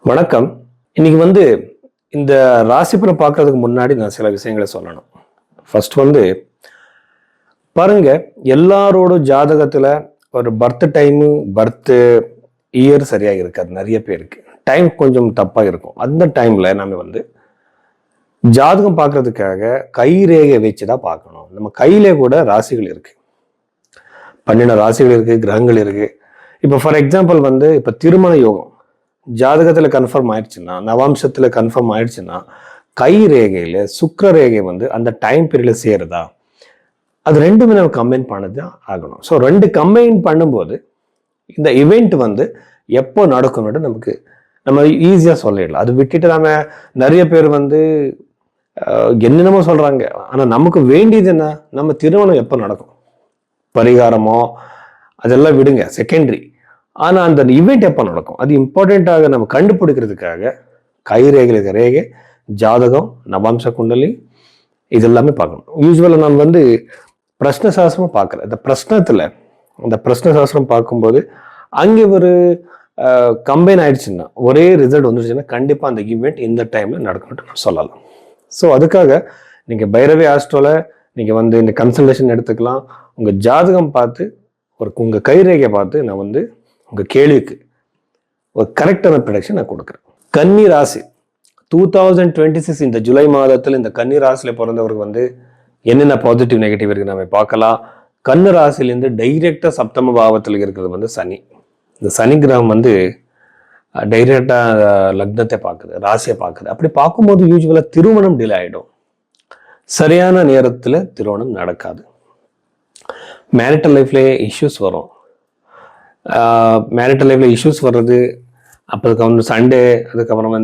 வணக்கம். இன்னைக்கு இந்த ராசிபலன் பார்க்கறதுக்கு முன்னாடி நான் சில விஷயங்களை சொல்லணும். ஃபர்ஸ்ட் பாருங்க, எல்லாரோட ஜாதகத்துல ஒரு பர்த் டைமு பர்த் இயர் சரியா இருக்காது. நிறைய பேருக்கு டைம் கொஞ்சம் தப்பா இருக்கும். அந்த டைம்ல நம்ம ஜாதகம் பார்க்கறதுக்காக கை ரேகை வச்சுதான் பார்க்கணும். நம்ம கையிலே கூட ராசிகள் இருக்கு, 12 ராசிகள் இருக்கு, கிரகங்கள் இருக்கு. இப்போ ஃபார் எக்ஸாம்பிள் இப்ப திருமண யோகம் ஜாதகத்துல கன்ஃபார்ம் ஆயிடுச்சுன்னா, நவாம்சத்துல கன்ஃபார்ம் ஆயிடுச்சுன்னா, கை ரேகையில சுக்கிர ரேகை அந்த டைம் பீரியட்ல சேருதா, அது ரெண்டுமே நம்ம கம்பைன் பண்ணது ஆகணும். ஸோ ரெண்டு கம்பைன் பண்ணும்போது இந்த இவெண்ட் எப்போ நடக்கும்னு நம்ம ஈஸியா சொல்லிடலாம். அது விட்டுட்டு நாம நிறைய பேர் என்னென்னமோ சொல்றாங்க. ஆனா நமக்கு வேண்டியது என்ன? நம்ம திருமணம் எப்போ நடக்கும், பரிகாரமோ அதெல்லாம் விடுங்க, செகண்டரி. ஆனா அந்த இவெண்ட் எப்போ நடக்கும் அது இம்பார்ட்டண்ட்டாக நம்ம கண்டுபிடிக்கிறதுக்காக கை ரேகை, ஜாதகம், நவாம்ச குண்டலி இது எல்லாமே பார்க்கணும். யூஸ்வலா நான் பிரஷ்ன சாஸ்திரமும் பார்க்குறேன். அந்த பிரஷ்ன சாஸ்திரம் பார்க்கும்போது அங்கே ஒரு கம்பைன் ஆயிடுச்சுன்னா, ஒரே ரிசல்ட் வந்துருச்சுன்னா கண்டிப்பா அந்த ஈவெண்ட் இந்த டைம்ல நடக்கணும்னு நான் சொல்லலாம். ஸோ அதுக்காக நீங்க பைரவி ஆஸ்ட்ரோல நீங்க இந்த கன்சல்டேஷன் எடுத்துக்கலாம். உங்க ஜாதகம் பார்த்து உங்க கைரேகையை பார்த்து நான் உங்க கேள்விக்கு ஒரு கரெக்டான ப்ரொடக்ஷன் நான் கொடுக்குறேன். கன்னி ராசி 2026 இந்த ஜூலை மாதத்தில் இந்த கன்னி ராசியில பிறந்தவருக்கு என்னென்ன பாசிட்டிவ் நெகட்டிவ் இருக்கு நம்ம பார்க்கலாம். கன்னி ராசியிலேருந்து டைரக்டா சப்தம பாவத்தில் இருக்கிறது சனி. இந்த சனி கிரகம் டைரக்டா லக்னத்தை பார்க்குது, ராசியை பார்க்குது. அப்படி பார்க்கும்போது யூஸ்வலா திருமணம் டிலே ஆயிடும், சரியான நேரத்துல திருமணம் நடக்காது, மேரிட்டல் லைஃப்லயே இஷ்யூஸ் வரும். மேரிட்டல் லைஃப்ல இஷ்யூஸ் வர்றது, அப்போ சண்டே, அதுக்கப்புறம்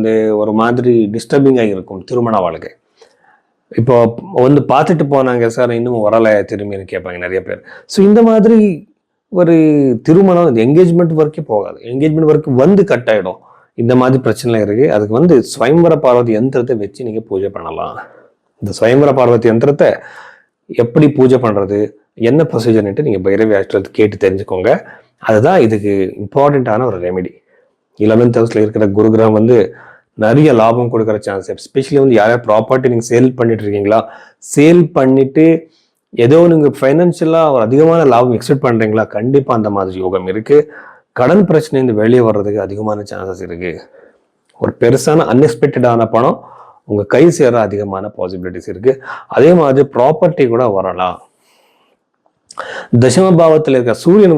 ஒரு மாதிரி டிஸ்டர்பிங்காக இருக்கும் திருமண வாழ்க்கை. இப்போ பார்த்துட்டு போனாங்க சார், இன்னும் வரலை திரும்பின்னு கேட்பாங்க நிறைய பேர். ஸோ இந்த மாதிரி ஒரு திருமணம் என்கேஜ்மெண்ட் வரைக்கும் போகாது, என்கேஜ்மெண்ட் வரைக்கும் கட் ஆகிடும். இந்த மாதிரி பிரச்சனை இருக்கு. அதுக்கு ஸ்வயம்வர பார்வதி யந்திரத்தை வச்சு நீங்க பூஜை பண்ணலாம். இந்த ஸ்வயம்வர பார்வதி யந்திரத்தை எப்படி பூஜை பண்றது, என்ன ப்ரொசீஜர்ன்ட்டு நீங்க பைரவி ஆஸ்ட்ரல் கேட்டு தெரிஞ்சுக்கோங்க. அதுதான் இதுக்கு இம்பார்ட்டண்ட்டான ஒரு ரெமெடி. 11th ஹவுஸ்ல இருக்கிற குரு கிரகம் நிறைய லாபம் கொடுக்குற சான்ஸ். எஸ்பெஷலி யாரையா ப்ராப்பர்ட்டி நீங்க சேல் பண்ணிட்டு இருக்கீங்களா, சேல் பண்ணிட்டு ஏதோ நீங்க ஃபைனான்சியலா ஒரு அதிகமான லாபம் எக்ஸ்பெக்ட் பண்றீங்களா, கண்டிப்பா அந்த மாதிரி யோகம் இருக்கு. கடன் பிரச்சனை வெளியே வர்றதுக்கு அதிகமான சான்சஸ் இருக்கு. ஒரு பெருசான அன்எக்ஸ்பெக்டடான பணம் உங்க கை சேர அதிகமான பாசிபிலிட்டிஸ் இருக்கு. அதே மாதிரி ப்ராப்பர்ட்டி கூட வரலாம். தசம பாவத்தில் இருக்க சூரியன்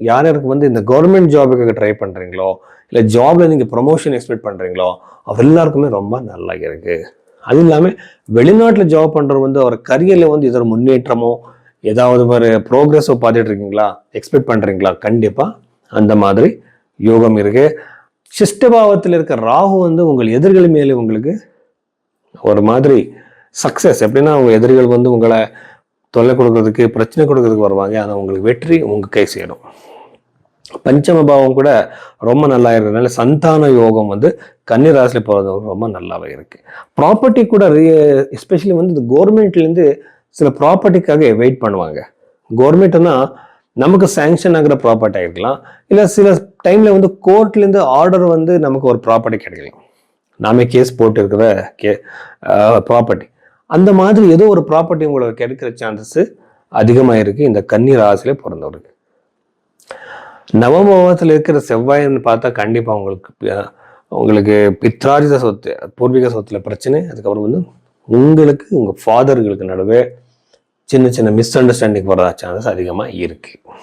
யாருக்கு இந்த கவர்மெண்ட் ஜாபுக்கு ட்ரை பண்றீங்களோ, இல்லை ஜாப்ல நீங்க ப்ரொமோஷன் எக்ஸ்பெக்ட் பண்றீங்களோ, அவ எல்லாருக்குமே ரொம்ப நல்லா இருக்கு. அது இல்லாம வெளிநாட்டுல ஜாப் பண்றவங்க அவர் கரியர்ல இது ஒரு முன்னேற்றமோ ஏதாவது ஒரு ப்ரோக்ரஸோ பார்த்துட்டு இருக்கீங்களா, எக்ஸ்பெக்ட் பண்றீங்களா, கண்டிப்பா அந்த மாதிரி யோகம் இருக்கு. சிஷ்டபாவத்தில் இருக்க ராகு உங்கள் எதிரிகள் மேலே உங்களுக்கு ஒரு மாதிரி சக்சஸ். எப்படின்னா உங்க எதிரிகள் உங்களை தொல்லை கொடுக்கறதுக்கு, பிரச்சனை கொடுக்கறதுக்கு வருவாங்க. ஆனால் உங்களுக்கு வெற்றி உங்க கை சேரும். பஞ்சம பாவம் கூட ரொம்ப நல்லா இருக்கிறதுனால சந்தான யோகம் கன்னி ராசியில போறவங்க ரொம்ப நல்லாவே இருக்கு. ப்ராப்பர்ட்டி கூட எஸ்பெஷலி இந்த கவர்மெண்ட்லேருந்து சில ப்ராப்பர்ட்டிக்காக வெயிட் பண்ணுவாங்க. கவர்மெண்ட்னா நமக்கு சேங்ஷன் ஆகிற ப்ராப்பர்ட்டி ஆகிருக்கலாம், இல்லை சில டைம்ல கோர்ட்லேருந்து ஆர்டர் நமக்கு ஒரு ப்ராப்பர்ட்டி கிடைக்கலாம், நாமே கேஸ் போட்டு இருக்கிற ப்ராப்பர்ட்டி. அந்த மாதிரி ஏதோ ஒரு ப்ராப்பர்ட்டி உங்களுக்கு கிடைக்கிற சான்சஸ் அதிகமாக இருக்கு இந்த கன்னி ராசியில பிறந்தவருக்கு. நவமத்தில் இருக்கிற செவ்வாய்ன்னு பார்த்தா கண்டிப்பா உங்களுக்கு பித்ராஜித சொத்து, பூர்வீக சொத்துல பிரச்சனை. அதுக்கப்புறம் உங்களுக்கு உங்க ஃபாதர்களுக்கு நடுவே சின்ன சின்ன மிஸ் அண்டர்ஸ்டாண்டிங் வர சான்சஸ் அதிகமா இருக்கு.